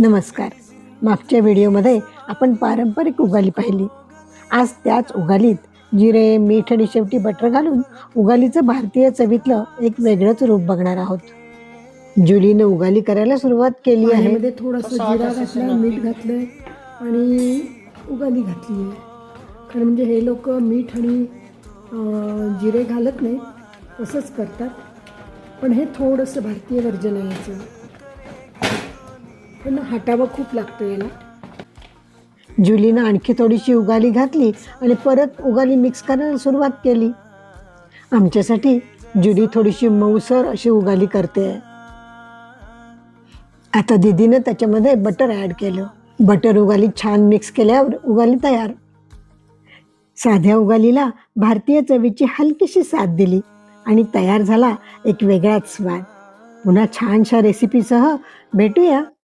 नमस्कार. मागच्या व्हिडिओमध्ये आपण पारंपरिक उगाली पाहिली. आज त्याच उगालीत जिरे, मीठ आणि शेवटी बटर घालून उगालीचं भारतीय चवीतलं एक वेगळंच रूप बघणार आहोत. जुलीनं उगाली करायला सुरुवात केली आहे. मध्ये थोडंसं जिरा घातलं, मीठ घातलंय आणि उगाली घातली आहे. खरं म्हणजे हे लोक मीठ आणि जिरे घालत नाहीत, तसंच करतात. पण हे थोडंसं भारतीय वर्जन आहे याचं. पण हटावं खूप लागतं याला. जुलीनं आणखी थोडीशी उगाली घातली आणि परत उगाली मिक्स करायला सुरुवात केली. आमच्यासाठी जुली थोडीशी मऊसर अशी उगाली करते. आता दीदीनं त्याच्यामध्ये बटर ॲड केलं. बटर उगाली छान मिक्स केल्यावर उगाली तयार. साध्या उगालीला भारतीय चवीची हलकीशी साथ दिली आणि तयार झाला एक वेगळाच स्वाद. पुन्हा छानशा रेसिपीसह भेटूया.